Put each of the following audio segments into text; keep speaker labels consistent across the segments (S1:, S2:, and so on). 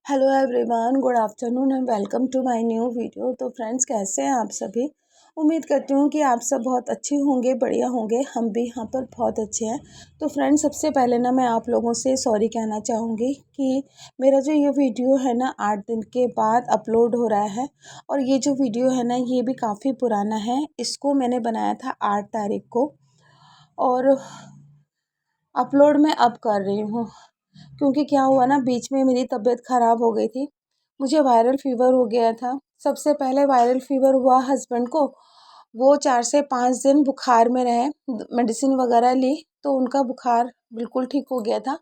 S1: Hello everyone, good afternoon and welcome to my new video. तो friends, कैसे हैं आप सभी। उम्मीद करती हूँ कि आप सब बहुत अच्छे होंगे, बढ़िया होंगे। हम भी यहाँ पर बहुत अच्छे हैं। तो फ्रेंड्स, सबसे पहले ना मैं आप लोगों से सॉरी कहना चाहूँगी कि मेरा जो ये वीडियो है ना 8 दिन के बाद अपलोड हो रहा है। और ये जो वीडियो है ना ये भी काफ़ी पुराना है। इसको मैंने बनाया था 8 तारीख को और अपलोड मैं अब कर रही हूँ, क्योंकि क्या हुआ ना, बीच में मेरी तबीयत ख़राब हो गई थी। मुझे वायरल फ़ीवर हो गया था। सबसे पहले वायरल फ़ीवर हुआ हस्बैंड को। वो 4 से 5 दिन बुखार में रहे, मेडिसिन वगैरह ली तो उनका बुखार बिल्कुल ठीक हो गया था।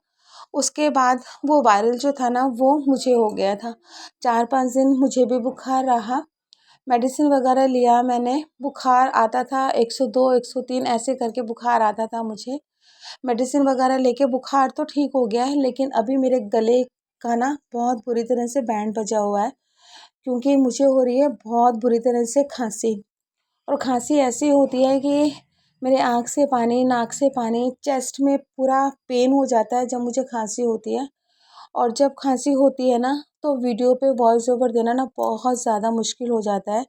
S1: उसके बाद वो वायरल जो था ना वो मुझे हो गया था। 4-5 दिन मुझे भी बुखार रहा। मेडिसिन वगैरह लिया मैंने। बुखार आता था 102, 103 ऐसे करके बुखार आता था मुझे। मेडिसिन वगैरह लेके बुखार तो ठीक हो गया है, लेकिन अभी मेरे गले का ना बहुत बुरी तरह से बैंड बजा हुआ है, क्योंकि मुझे हो रही है बहुत बुरी तरह से खांसी। और खांसी ऐसी होती है कि मेरे आँख से पानी, नाक से पानी, चेस्ट में पूरा पेन हो जाता है जब मुझे खांसी होती है। और जब खांसी होती है ना तो वीडियो पे वॉइस ओवर देना ना बहुत ज़्यादा मुश्किल हो जाता है।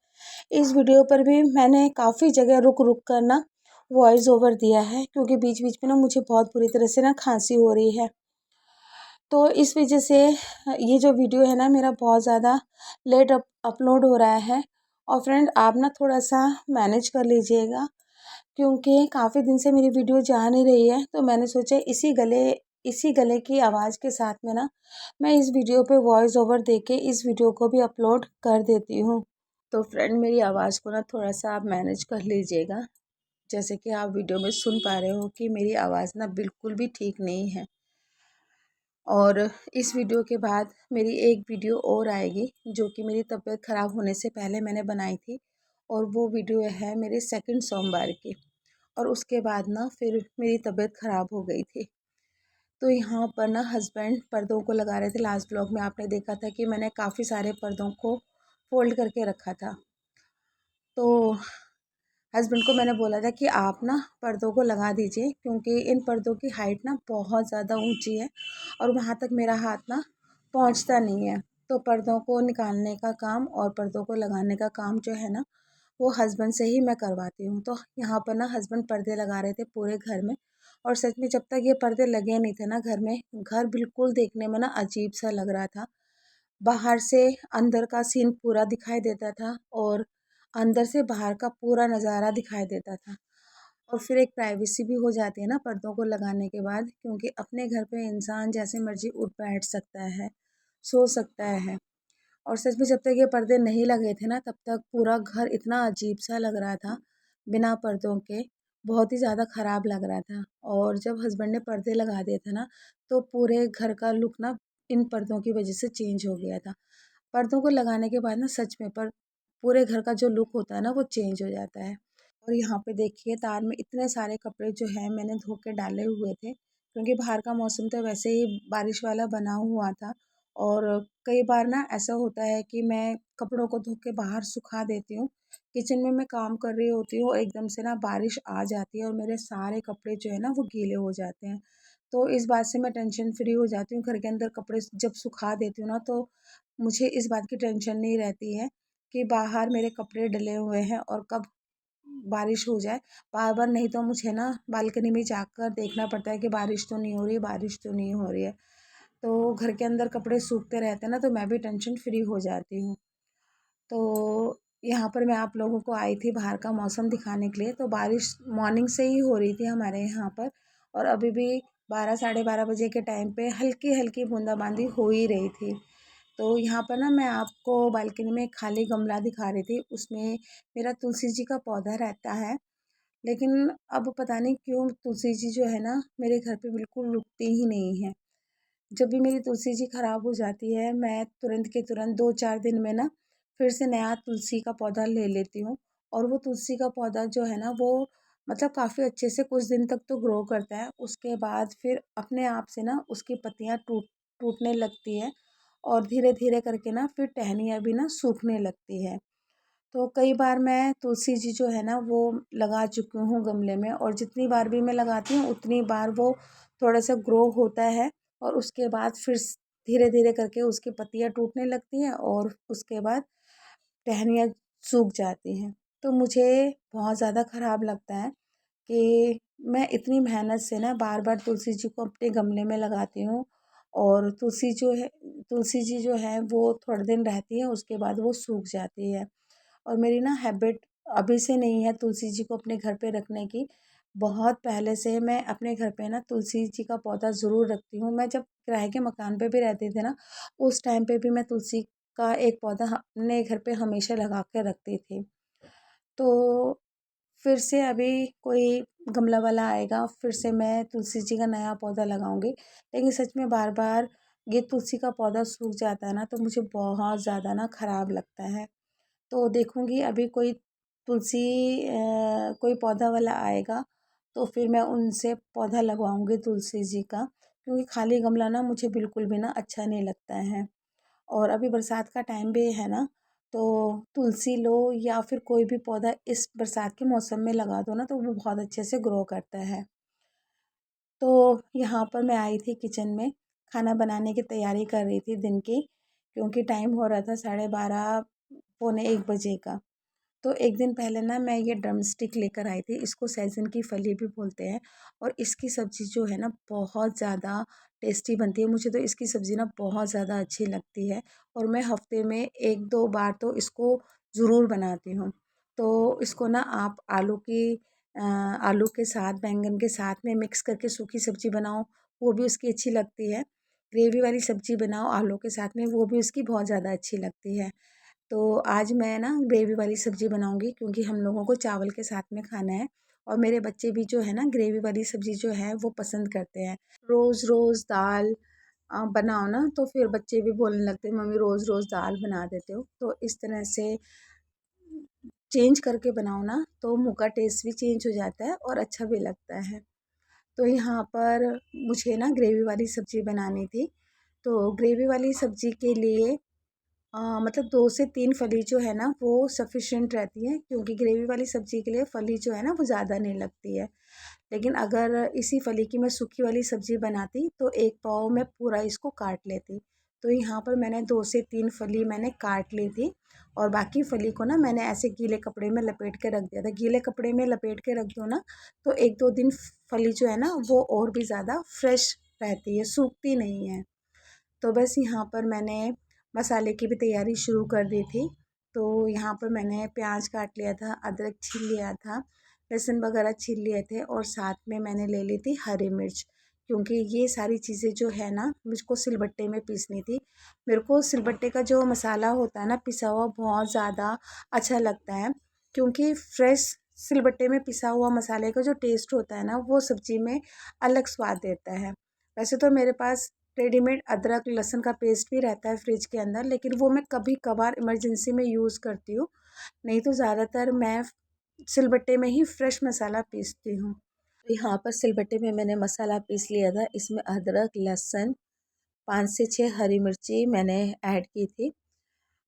S1: इस वीडियो पर भी मैंने काफ़ी जगह रुक रुक कर ना वॉइस ओवर दिया है, क्योंकि बीच बीच में ना मुझे बहुत बुरी तरह से ना खांसी हो रही है। तो इस वजह से ये जो वीडियो है ना मेरा बहुत ज़्यादा लेट अपलोड हो रहा है। और फ्रेंड, आप ना थोड़ा सा मैनेज कर लीजिएगा, क्योंकि काफ़ी दिन से मेरी वीडियो जा नहीं रही है। तो मैंने सोचा इसी गले की आवाज़ के साथ में ना मैं इस वीडियो पे वॉइस ओवर देके इस वीडियो को भी अपलोड कर देती हूँ। तो फ्रेंड, मेरी आवाज़ को ना थोड़ा सा आप मैनेज कर लीजिएगा। जैसे कि आप वीडियो में सुन पा रहे हो कि मेरी आवाज़ ना बिल्कुल भी ठीक नहीं है। और इस वीडियो के बाद मेरी एक वीडियो और आएगी, जो कि मेरी तबीयत ख़राब होने से पहले मैंने बनाई थी। और वो वीडियो है मेरे सेकंड सोमवार की। और उसके बाद ना फिर मेरी तबीयत ख़राब हो गई थी। तो यहाँ पर ना हस्बैंड पर्दों को लगा रहे थे। लास्ट ब्लॉग में आपने देखा था कि मैंने काफ़ी सारे पर्दों को फोल्ड करके रखा था। तो हस्बैंड को मैंने बोला था कि आप ना पर्दों को लगा दीजिए, क्योंकि इन पर्दों की हाइट ना बहुत ज़्यादा ऊंची है और वहाँ तक मेरा हाथ ना पहुँचता नहीं है। तो पर्दों को निकालने का काम और पर्दों को लगाने का काम जो है ना वो हस्बैंड से ही मैं करवाती हूँ। तो यहाँ पर ना हस्बैंड पर्दे लगा रहे थे पूरे घर में। और सच में जब तक ये पर्दे लगे नहीं थे ना घर में, घर बिल्कुल देखने में ना अजीब सा लग रहा था। बाहर से अंदर का सीन पूरा दिखाई देता था और अंदर से बाहर का पूरा नज़ारा दिखाई देता था। और फिर एक प्राइवेसी भी हो जाती है ना पर्दों को लगाने के बाद, क्योंकि अपने घर पे इंसान जैसे मर्जी उठ बैठ सकता है, सो सकता है। और सच में जब तक ये पर्दे नहीं लगे थे ना तब तक पूरा घर इतना अजीब सा लग रहा था बिना पर्दों के। बहुत ही ज़्यादा ख़राब लग रहा था। और जब हस्बैंड ने पर्दे लगा दिए थे ना तो पूरे घर का लुक ना इन पर्दों की वजह से चेंज हो गया था। पर्दों को लगाने के बाद ना सच में पर पूरे घर का जो लुक होता है ना वो चेंज हो जाता है। और यहाँ पे देखिए, तार में इतने सारे कपड़े जो हैं मैंने धो के डाले हुए थे, क्योंकि बाहर का मौसम तो वैसे ही बारिश वाला बना हुआ था। और कई बार ना ऐसा होता है कि मैं कपड़ों को धो के बाहर सुखा देती हूँ। किचन में मैं काम कर रही होती हूँ और एकदम से ना बारिश आ जाती है और मेरे सारे कपड़े जो है ना वो गीले हो जाते हैं। तो इस बात से मैं टेंशन फ्री हो जाती हूँ। घर के अंदर कपड़े जब सुखा देती हूँ ना तो मुझे इस बात की टेंशन नहीं रहती है कि बाहर मेरे कपड़े डले हुए हैं और कब बारिश हो जाए। बार बार नहीं तो मुझे ना बालकनी में जाकर देखना पड़ता है कि बारिश तो नहीं हो रही है, बारिश तो नहीं हो रही है। तो घर के अंदर कपड़े सूखते रहते हैं ना तो मैं भी टेंशन फ्री हो जाती हूँ। तो यहाँ पर मैं आप लोगों को आई थी बाहर का मौसम दिखाने के लिए। तो बारिश मॉर्निंग से ही हो रही थी हमारे यहाँ पर, और अभी भी 12 साढ़े 12 बजे के टाइम पे हल्की हल्की बूंदाबांदी हो ही रही थी। तो यहाँ पर ना मैं आपको बालकनी में एक खाली गमला दिखा रही थी। उसमें मेरा तुलसी जी का पौधा रहता है, लेकिन अब पता नहीं क्यों तुलसी जी जो है ना मेरे घर पे बिल्कुल रुकती ही नहीं है। जब भी मेरी तुलसी जी ख़राब हो जाती है मैं तुरंत के तुरंत 2-4 दिन में ना फिर से नया तुलसी का पौधा ले लेती हूँ। और वो तुलसी का पौधा जो है ना वो मतलब काफ़ी अच्छे से कुछ दिन तक तो ग्रो करता है। उसके बाद फिर अपने आप से ना उसकी पत्तियाँ टूटने लगती है और धीरे धीरे करके ना फिर टहनियाँ भी ना सूखने लगती है। तो कई बार मैं तुलसी जी जो है ना वो लगा चुकी हूँ गमले में, और जितनी बार भी मैं लगाती हूँ उतनी बार वो थोड़ा सा ग्रो होता है और उसके बाद फिर धीरे धीरे करके उसकी पत्तियाँ टूटने लगती हैं और उसके बाद टहनियाँ सूख जाती हैं। तो मुझे बहुत ज़्यादा ख़राब लगता है कि मैं इतनी मेहनत से ना बार बार तुलसी जी को अपने गमले में लगाती हूँ, और तुलसी जी जो है वो थोड़े दिन रहती है, उसके बाद वो सूख जाती है। और मेरी ना हैबिट अभी से नहीं है तुलसी जी को अपने घर पे रखने की। बहुत पहले से मैं अपने घर पे ना तुलसी जी का पौधा ज़रूर रखती हूँ। मैं जब किराए के मकान पे भी रहती थी ना, उस टाइम पे भी मैं तुलसी का एक पौधा अपने घर पे हमेशा लगा के रखती थी। तो फिर से अभी कोई गमला वाला आएगा, फिर से मैं तुलसी जी का नया पौधा लगाऊंगी। लेकिन सच में बार बार ये तुलसी का पौधा सूख जाता है ना, तो मुझे बहुत ज़्यादा ना ख़राब लगता है। तो देखूंगी अभी कोई पौधा वाला आएगा, तो फिर मैं उनसे पौधा लगवाऊंगी तुलसी जी का, क्योंकि खाली गमला ना मुझे बिल्कुल भी ना अच्छा नहीं लगता है। और अभी बरसात का टाइम भी है ना, तो तुलसी लो या फिर कोई भी पौधा इस बरसात के मौसम में लगा दो ना, तो वो बहुत अच्छे से ग्रो करता है। तो यहाँ पर मैं आई थी किचन में, खाना बनाने की तैयारी कर रही थी दिन की, क्योंकि टाइम हो रहा था 12:30 पौने 1 बजे का। तो एक दिन पहले ना मैं ये ड्रम स्टिक लेकर आई थी, इसको सहजन की फली भी बोलते हैं। और इसकी सब्ज़ी जो है ना बहुत ज़्यादा टेस्टी बनती है। मुझे तो इसकी सब्ज़ी ना बहुत ज़्यादा अच्छी लगती है, और मैं हफ्ते में 1-2 बार तो इसको ज़रूर बनाती हूँ। तो इसको ना आप आलू के साथ, बैंगन के साथ में मिक्स करके सूखी सब्ज़ी बनाओ, वो भी उसकी अच्छी लगती है। ग्रेवी वाली सब्ज़ी बनाओ आलू के साथ में, वो भी उसकी बहुत ज़्यादा अच्छी लगती है। तो आज मैं ना ग्रेवी वाली सब्ज़ी बनाऊँगी, क्योंकि हम लोगों को चावल के साथ में खाना है, और मेरे बच्चे भी जो है ना ग्रेवी वाली सब्ज़ी जो है वो पसंद करते हैं। रोज़ रोज़ दाल बनाओ ना, तो फिर बच्चे भी बोलने लगते हैं मम्मी रोज़ रोज़ दाल बना देते हो। तो इस तरह से चेंज करके बनाओ ना, तो मुँह का टेस्ट भी चेंज हो जाता है और अच्छा भी लगता है। तो यहाँ पर मुझे ना ग्रेवी वाली सब्ज़ी बनानी थी। तो ग्रेवी वाली सब्ज़ी के लिए मतलब 2 से 3 फली जो है ना वो सफ़िशिएंट रहती है, क्योंकि ग्रेवी वाली सब्ज़ी के लिए फली जो है ना वो ज़्यादा नहीं लगती है। लेकिन अगर इसी फली की मैं सूखी वाली सब्ज़ी बनाती, तो 1 पाव में पूरा इसको काट लेती। तो यहाँ पर मैंने 2 से 3 फली मैंने काट ली थी, और बाकी फली को ना मैंने ऐसे गीले कपड़े में लपेट के रख दिया था। गीले कपड़े में लपेट के रख दो ना, तो 1-2 दिन फली जो है ना वो और भी ज़्यादा फ्रेश रहती है, सूखती नहीं है। तो बस यहाँ पर मैंने मसाले की भी तैयारी शुरू कर दी थी। तो यहाँ पर मैंने प्याज काट लिया था, अदरक छील लिया था, लहसुन वगैरह छील लिए थे, और साथ में मैंने ले ली थी हरी मिर्च, क्योंकि ये सारी चीज़ें जो है ना मुझको सिलबट्टे में पीसनी थी। मेरे को सिलबट्टे का जो मसाला होता है ना पिसा हुआ बहुत ज़्यादा अच्छा लगता है, क्योंकि फ्रेश सिलबट्टे में पिसा हुआ मसाले का जो टेस्ट होता है ना वो सब्ज़ी में अलग स्वाद देता है। वैसे तो मेरे पास रेडीमेड अदरक लहसुन का पेस्ट भी रहता है फ्रिज के अंदर, लेकिन वो मैं कभी कभार इमरजेंसी में यूज़ करती हूँ। नहीं तो ज़्यादातर मैं सिलबट्टे में ही फ्रेश मसाला पीसती हूँ। तो यहाँ पर सिलबट्टे में मैंने मसाला पीस लिया था। इसमें अदरक लहसुन 5 से 6 हरी मिर्ची मैंने ऐड की थी।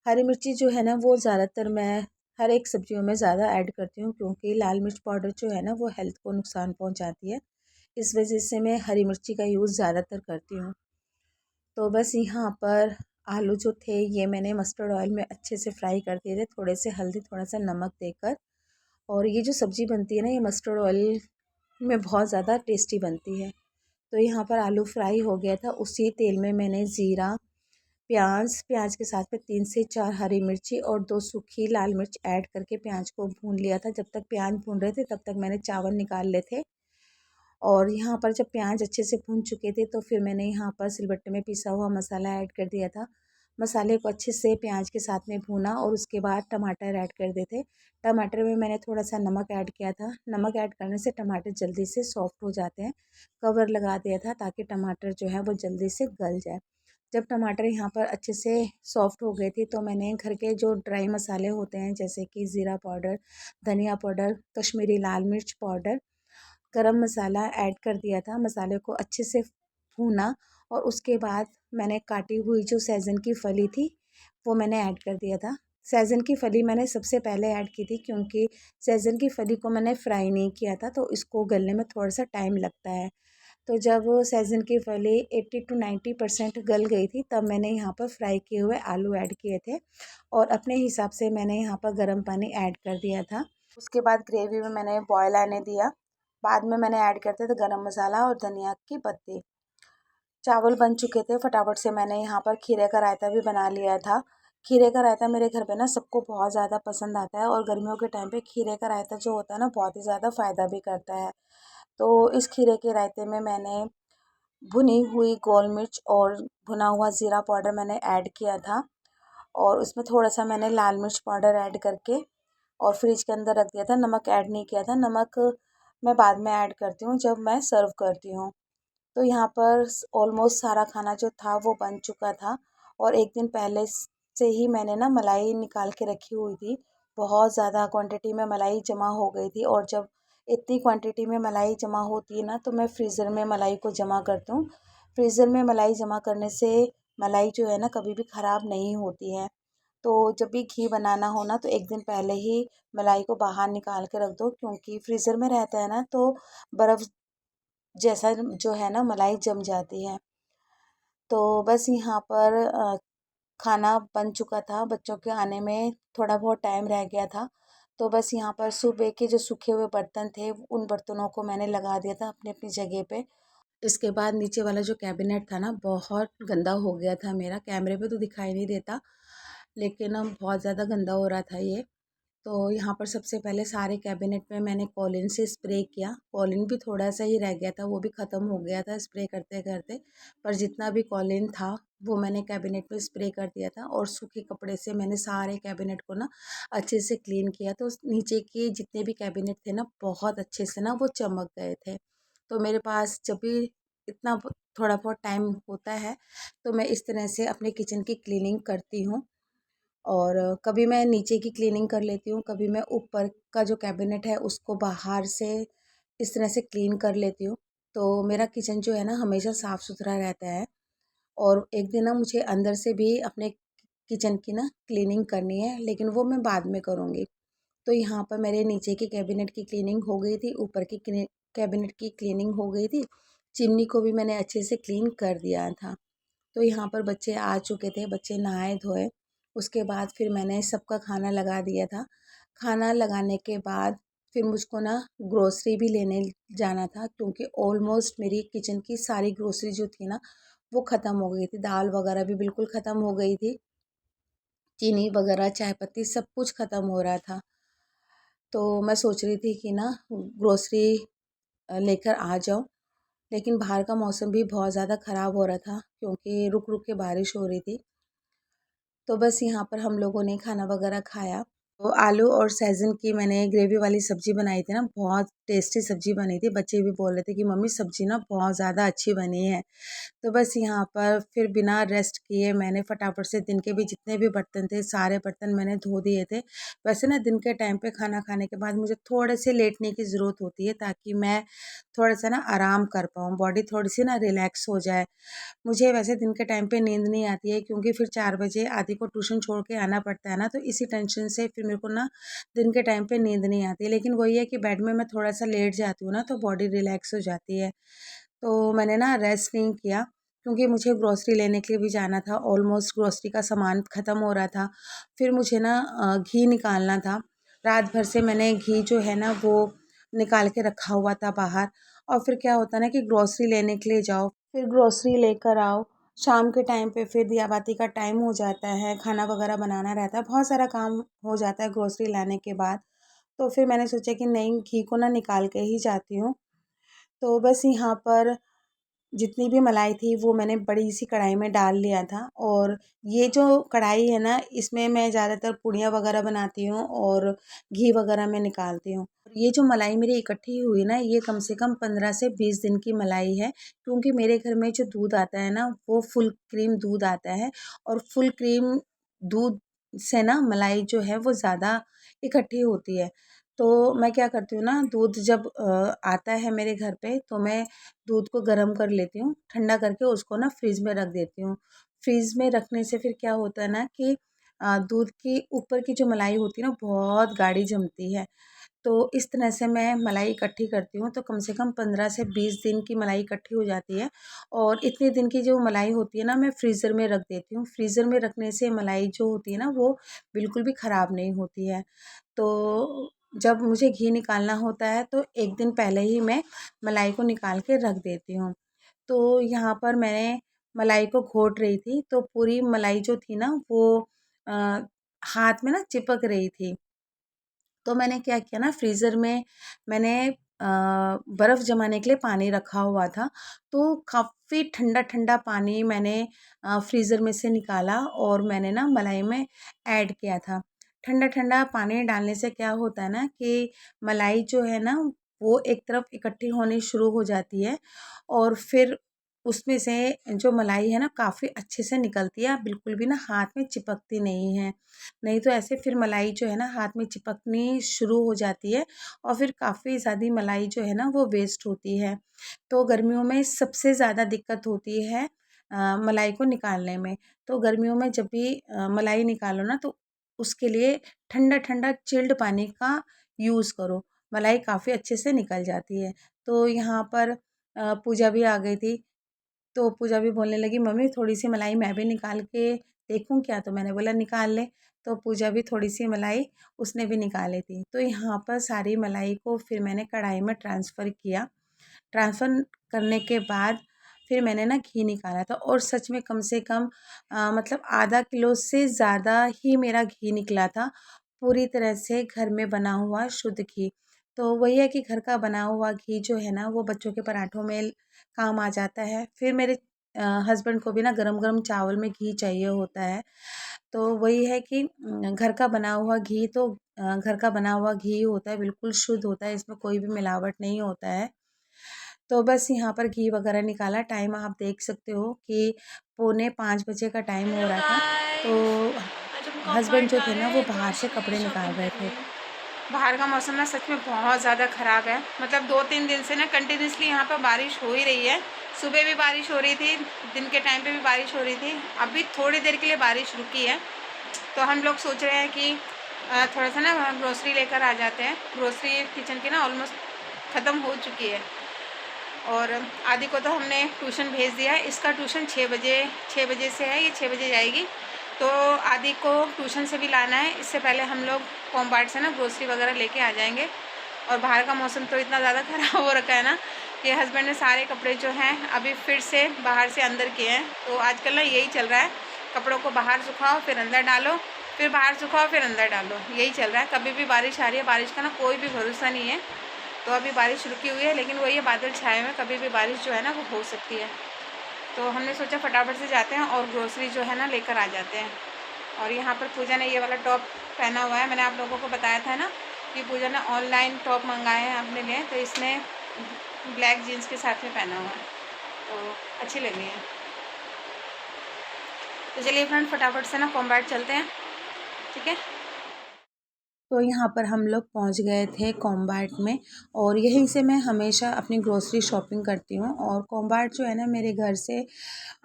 S1: हरी मिर्ची जो है ना वो ज़्यादातर मैं हर एक सब्जियों में ज़्यादा ऐड करती हूँ, क्योंकि लाल मिर्च पाउडर जो है ना वो हेल्थ को नुकसान पहुँचाती है। इस वजह से मैं हरी मिर्ची का यूज़ ज़्यादातर करती हूँ। तो बस यहाँ पर आलू जो थे ये मैंने मस्टर्ड ऑयल में अच्छे से फ्राई कर दिए थे, थोड़े से हल्दी थोड़ा सा नमक देकर। और ये जो सब्ज़ी बनती है ना ये मस्टर्ड ऑयल में बहुत ज़्यादा टेस्टी बनती है। तो यहाँ पर आलू फ्राई हो गया था, उसी तेल में मैंने ज़ीरा, प्याज के साथ में 3 से 4 हरी मिर्ची और 2 सूखी लाल मिर्च ऐड करके प्याज को भून लिया था। जब तक प्याज भून रहे थे तब तक मैंने चावल निकाल लिए थे। और यहाँ पर जब प्याज अच्छे से भून चुके थे, तो फिर मैंने यहाँ पर सिलबट्टे में पिसा हुआ मसाला ऐड कर दिया था। मसाले को अच्छे से प्याज के साथ में भूना, और उसके बाद टमाटर ऐड कर दिए थे। टमाटर में मैंने थोड़ा सा नमक ऐड किया था। नमक ऐड करने से टमाटर जल्दी से सॉफ्ट हो जाते हैं। कवर लगा दिया था ताकि टमाटर जो है वो जल्दी से गल जाए। जब टमाटर यहाँ पर अच्छे से सॉफ्ट हो गए थे, तो मैंने घर के जो ड्राई मसाले होते हैं जैसे कि ज़ीरा पाउडर, धनिया पाउडर, कश्मीरी लाल मिर्च पाउडर, गरम मसाला ऐड कर दिया था। मसाले को अच्छे से भूना, और उसके बाद मैंने काटी हुई जो सहजन की फली थी वो मैंने ऐड कर दिया था। सहजन की फली मैंने सबसे पहले ऐड की थी, क्योंकि सहजन की फली को मैंने फ्राई नहीं किया था, तो इसको गलने में थोड़ा सा टाइम लगता है। तो जब सहजन की फली 80 to 90% गल गई थी, तब मैंने यहाँ पर फ्राई किए हुए आलू ऐड किए थे और अपने हिसाब से मैंने यहाँ पर गर्म पानी ऐड कर दिया था। उसके बाद ग्रेवी में मैंने बॉयल आने दिया। बाद में मैंने ऐड करते थे गरम मसाला और धनिया की पत्ती। चावल बन चुके थे, फटाफट से मैंने यहाँ पर खीरे का रायता भी बना लिया था। खीरे का रायता मेरे घर पे ना सबको बहुत ज़्यादा पसंद आता है और गर्मियों के टाइम पे खीरे का रायता जो होता है ना बहुत ही ज़्यादा फ़ायदा भी करता है। तो इस खीरे के रायते में मैंने भुनी हुई गोल मिर्च और भुना हुआ ज़ीरा पाउडर मैंने ऐड किया था और उसमें थोड़ा सा मैंने लाल मिर्च पाउडर ऐड करके और फ्रिज के अंदर रख दिया था। नमक ऐड नहीं किया था, नमक मैं बाद में ऐड करती हूँ जब मैं सर्व करती हूँ। तो यहाँ पर ऑलमोस्ट सारा खाना जो था वो बन चुका था और एक दिन पहले से ही मैंने ना मलाई निकाल के रखी हुई थी। बहुत ज़्यादा क्वांटिटी में मलाई जमा हो गई थी और जब इतनी क्वांटिटी में मलाई जमा होती है ना तो मैं फ्रीज़र में मलाई को जमा करती हूँ। फ्रीज़र में मलाई जमा करने से मलाई जो है ना कभी भी ख़राब नहीं होती है। तो जब भी घी बनाना हो ना तो एक दिन पहले ही मलाई को बाहर निकाल के रख दो, क्योंकि फ्रीज़र में रहता है ना तो बर्फ़ जैसा जो है ना मलाई जम जाती है। तो बस यहाँ पर खाना बन चुका था, बच्चों के आने में थोड़ा बहुत टाइम रह गया था। तो बस यहाँ पर सुबह के जो सूखे हुए बर्तन थे उन बर्तनों को मैंने लगा दिया था अपनी अपनी जगह पे। इसके बाद नीचे वाला जो कैबिनेट था ना बहुत गंदा हो गया था मेरा, कैमरे पे तो दिखाई नहीं देता लेकिन अब बहुत ज़्यादा गंदा हो रहा था ये। तो यहाँ पर सबसे पहले सारे कैबिनेट में मैंने कॉलिन से स्प्रे किया। कॉलिन भी थोड़ा सा ही रह गया था, वो भी ख़त्म हो गया था स्प्रे करते करते, पर जितना भी कॉलिन था वो मैंने कैबिनेट में स्प्रे कर दिया था और सूखे कपड़े से मैंने सारे कैबिनेट को ना अच्छे से क्लीन किया। तो नीचे के जितने भी कैबिनेट थे ना बहुत अच्छे से ना वो चमक गए थे। तो मेरे पास जब भी इतना थोड़ा बहुत टाइम होता है तो मैं इस तरह से अपने किचन की क्लीनिंग करती हूँ। और कभी मैं नीचे की क्लीनिंग कर लेती हूँ, कभी मैं ऊपर का जो कैबिनेट है उसको बाहर से इस तरह से क्लीन कर लेती हूँ। तो मेरा किचन जो है ना हमेशा साफ़ सुथरा रहता है और एक दिन ना मुझे अंदर से भी अपने किचन की ना क्लीनिंग करनी है, लेकिन वो मैं बाद में करूँगी। तो यहाँ पर मेरे नीचे के कैबिनेट की क्लीनिंग हो गई थी, ऊपर की कैबिनेट की क्लीनिंग हो गई थी, चिमनी को भी मैंने अच्छे से क्लीन कर दिया था। तो यहाँ पर बच्चे आ चुके थे, बच्चे नहाए धोए, उसके बाद फिर मैंने सबका खाना लगा दिया था। खाना लगाने के बाद फिर मुझको ना ग्रोसरी भी लेने जाना था, क्योंकि ऑलमोस्ट मेरी किचन की सारी ग्रोसरी जो थी ना वो ख़त्म हो गई थी। दाल वगैरह भी बिल्कुल ख़त्म हो गई थी, चीनी वगैरह चाय पत्ती सब कुछ ख़त्म हो रहा था। तो मैं सोच रही थी कि ना ग्रोसरी लेकर आ जाऊँ, लेकिन बाहर का मौसम भी बहुत ज़्यादा ख़राब हो रहा था क्योंकि रुक रुक के बारिश हो रही थी। तो बस यहाँ पर हम लोगों ने खाना वगैरह खाया। तो आलू और सहजन की मैंने ग्रेवी वाली सब्ज़ी बनाई थी ना, बहुत टेस्टी सब्ज़ी बनी थी। बच्चे भी बोल रहे थे कि मम्मी सब्ज़ी ना बहुत ज़्यादा अच्छी बनी है। तो बस यहाँ पर फिर बिना रेस्ट किए मैंने फटाफट से दिन के भी जितने भी बर्तन थे सारे बर्तन मैंने धो दिए थे। वैसे ना दिन के टाइम पे खाना खाने के बाद मुझे थोड़े से लेटने की ज़रूरत होती है, ताकि मैं थोड़ा सा ना आराम कर पाऊँ, बॉडी थोड़ी सी ना रिलैक्स हो जाए। मुझे वैसे दिन के टाइम पे नींद नहीं आती है, क्योंकि फिर 4 बजे आदि को ट्यूशन छोड़ के आना पड़ता है ना, तो इसी टेंशन से फिर मेरे को ना दिन के टाइम पे नींद नहीं आती है। लेकिन वही है कि बेड में मैं थोड़ा सा लेट जाती हूँ ना तो बॉडी रिलैक्स हो जाती है। तो मैंने ना रेस्ट नहीं किया, क्योंकि मुझे ग्रोसरी लेने के लिए भी जाना था। ऑलमोस्ट ग्रोसरी का सामान ख़त्म हो रहा था। फिर मुझे ना घी निकालना था। रात भर से मैंने घी जो है ना वो निकाल के रखा हुआ था बाहर। और फिर क्या होता है ना कि ग्रोसरी लेने के लिए जाओ, फिर ग्रोसरी लेकर आओ, शाम के टाइम पे फिर दिया बाती का टाइम हो जाता है, खाना वगैरह बनाना रहता है, बहुत सारा काम हो जाता है ग्रोसरी लाने के बाद। तो फिर मैंने सोचा कि नहीं, घी को ना निकाल के ही जाती हूँ। तो बस यहाँ पर जितनी भी मलाई थी वो मैंने बड़ी सी कढ़ाई में डाल लिया था। और ये जो कढ़ाई है ना इसमें मैं ज़्यादातर पूड़ियाँ वगैरह बनाती हूँ और घी वगैरह मैं निकालती हूँ। ये जो मलाई मेरी इकट्ठी हुई ना ये कम से कम 15 से 20 दिन की मलाई है, क्योंकि मेरे घर में जो दूध आता है ना वो फुल क्रीम दूध आता है और फुल क्रीम दूध से ना मलाई जो है वो ज़्यादा इकट्ठी होती है। तो मैं क्या करती हूँ ना, दूध जब आता है मेरे घर पे तो मैं दूध को गर्म कर लेती हूँ, ठंडा करके उसको ना फ्रिज में रख देती हूँ। फ्रिज में रखने से फिर क्या होता है ना कि दूध की ऊपर की जो मलाई होती है ना बहुत गाढ़ी जमती है। तो इस तरह से मैं मलाई इकट्ठी करती हूँ, तो कम से कम 15 से 20 दिन की मलाई इकट्ठी हो जाती है। और इतने दिन की जो मलाई होती है ना, मैं फ्रीज़र में रख देती हूँ। फ्रीज़र में रखने से मलाई जो होती है ना, वो बिल्कुल भी ख़राब नहीं होती है। तो जब मुझे घी निकालना होता है तो एक दिन पहले ही मैं मलाई को निकाल के रख देती हूँ। तो यहाँ पर मैंने मलाई को घोट रही थी, तो पूरी मलाई जो थी ना वो अ, हाथ में ना चिपक रही थी। तो मैंने क्या किया ना, फ्रीज़र में मैंने बर्फ़ जमाने के लिए पानी रखा हुआ था, तो काफ़ी ठंडा-ठंडा पानी मैंने फ्रीज़र में से निकाला और मैंने ना मलाई में ऐड किया था। ठंडा-ठंडा पानी डालने से क्या होता है ना कि मलाई जो है ना, वो एक तरफ इकट्ठी होनी शुरू हो जाती है और फिर उसमें से जो मलाई है ना, काफ़ी अच्छे से निकलती है, बिल्कुल भी ना हाथ में चिपकती नहीं है। नहीं तो ऐसे फिर मलाई जो है ना हाथ में चिपकनी शुरू हो जाती है और फिर काफ़ी ज़्यादा मलाई जो है ना वो वेस्ट होती है। तो गर्मियों में सबसे ज़्यादा दिक्कत होती है मलाई को निकालने में। तो गर्मियों में जब भी मलाई निकालो ना, तो उसके लिए ठंडा-ठंडा चिल्ड पानी का यूज़ करो। मलाई काफ़ी अच्छे से निकल जाती है। तो यहाँ पर पूजा भी आ गई थी। तो पूजा भी बोलने लगी, मम्मी थोड़ी-सी मलाई मैं भी निकाल के देखूँ क्या? तो मैंने बोला निकाल ले। तो पूजा भी थोड़ी-सी मलाई उसने भी निकाली थी। तो यहाँ पर सारी मलाई को फिर मैंने कढ़ाई में ट्रांसफ़र किया। ट्रांसफ़र करने के बाद फिर मैंने ना घी निकाला था और सच में कम से कम मतलब आधा किलो से ज़्यादा ही मेरा घी निकला था। पूरी तरह से घर में बना हुआ शुद्ध घी। तो वही है कि घर का बना हुआ घी जो है ना, वो बच्चों के पराठों में काम आ जाता है। फिर मेरे हस्बैंड को भी ना गरम-गरम चावल में घी चाहिए होता है। तो वही है कि घर का बना हुआ घी तो घर का बना हुआ घी होता है, बिल्कुल शुद्ध होता है, इसमें कोई भी मिलावट नहीं होता है। तो बस यहाँ पर घी वगैरह निकाला, टाइम आप देख सकते हो कि पौने 5 बजे का टाइम हो
S2: हेलो
S1: रहा था। तो
S2: गाइस, आज हम
S1: हस्बैंड
S2: कॉम्बर्ट
S1: जो
S2: जा
S1: थे
S2: रहे
S1: ना, वो
S2: हैं
S1: बाहर से
S2: ग्रोसरी
S1: कपड़े निकाल
S2: शॉपिंग
S1: रहे थे।
S2: करने। बाहर का मौसम ना सच में बहुत ज़्यादा ख़राब है। मतलब 2-3 दिन से ना कंटिन्यूसली यहाँ पर बारिश हो ही रही है। सुबह भी बारिश हो रही थी, दिन के टाइम पे भी बारिश हो रही थी। अभी थोड़ी देर के लिए बारिश रुकी है, तो हम लोग सोच रहे हैं कि थोड़ा सा ना ग्रोसरी लेकर आ जाते हैं। ग्रोसरी किचन की ना ऑलमोस्ट ख़त्म हो चुकी है और आदि को तो हमने ट्यूशन भेज दिया है। इसका ट्यूशन 6 बजे से है, ये 6 बजे जाएगी। तो आदि को ट्यूशन से भी लाना है, इससे पहले हम लोग कॉम्बार्ट से ना ग्रोसरी वगैरह लेके आ जाएंगे। और बाहर का मौसम तो इतना ज़्यादा ख़राब हो रखा है ना कि हस्बैंड ने सारे कपड़े जो हैं अभी फिर से बाहर से अंदर किए हैं। तो आजकल ना यही चल रहा है, कपड़ों को बाहर सुखाओ फिर अंदर डालो, फिर बाहर सुखाओ फिर अंदर डालो, यही चल रहा है। कभी भी बारिश आ रही है, बारिश का ना कोई भी भरोसा नहीं है। तो अभी बारिश रुकी हुई है, लेकिन वही बादल छाए हुए हैं, कभी भी बारिश जो है ना वो हो सकती है। तो हमने सोचा फटाफट से जाते हैं और ग्रोसरी जो है ना लेकर आ जाते हैं। और यहाँ पर पूजा ने ये वाला टॉप पहना हुआ है। मैंने आप लोगों को बताया था ना कि पूजा ने ऑनलाइन टॉप मंगाए हैं अपने लिए, तो इसने ब्लैक जीन्स के साथ में पहना हुआ है, तो अच्छी लग रही है। तो चलिए फ्रेंड, फटाफट से ना कॉम्बैट चलते हैं, ठीक है।
S1: तो यहाँ पर हम लोग पहुँच गए थे कॉम्बैट में और यहीं से मैं हमेशा अपनी ग्रोसरी शॉपिंग करती हूँ। और कॉम्बैट जो है ना, मेरे घर से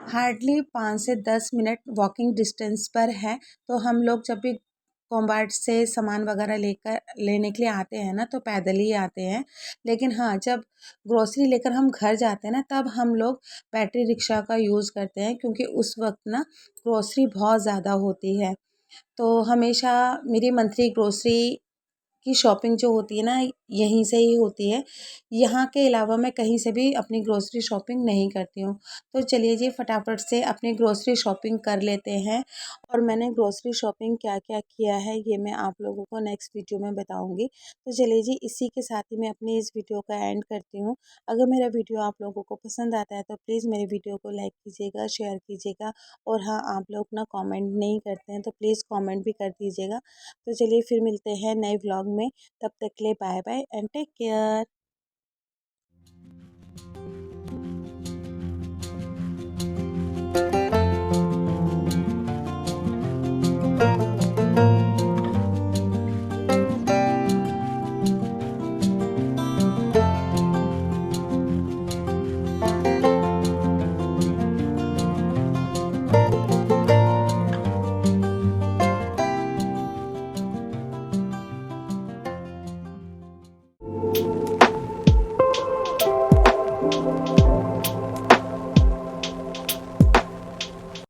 S1: हार्डली 5 से 10 मिनट वॉकिंग डिस्टेंस पर है। तो हम लोग जब भी कॉम्बैट से सामान वगैरह लेने के लिए आते हैं ना, तो पैदल ही आते हैं। लेकिन हाँ, जब ग्रोसरी लेकर हम घर जाते हैं ना, तब हम लोग बैटरी रिक्शा का यूज़ करते हैं, क्योंकि उस वक्त ना ग्रोसरी बहुत ज़्यादा होती है। तो हमेशा मेरी मंथली ग्रोसरी की शॉपिंग जो होती है ना, यहीं से ही होती है। यहाँ के अलावा मैं कहीं से भी अपनी ग्रोसरी शॉपिंग नहीं करती हूँ। तो चलिए जी, फटाफट से अपनी ग्रोसरी शॉपिंग कर लेते हैं। और मैंने ग्रोसरी शॉपिंग क्या-क्या किया है, ये मैं आप लोगों को नेक्स्ट वीडियो में बताऊँगी। तो चलिए जी, इसी के साथ ही मैं अपनी इस वीडियो का एंड करती हूँ। अगर मेरा वीडियो आप लोगों को पसंद आता है, तो प्लीज़ मेरे वीडियो को लाइक कीजिएगा, शेयर कीजिएगा। और हाँ, आप लोग ना कमेंट नहीं करते हैं, तो प्लीज़ कमेंट भी कर दीजिएगा। तो चलिए फिर मिलते हैं नए व्लॉग में। तब तक के लिए bye bye and take care.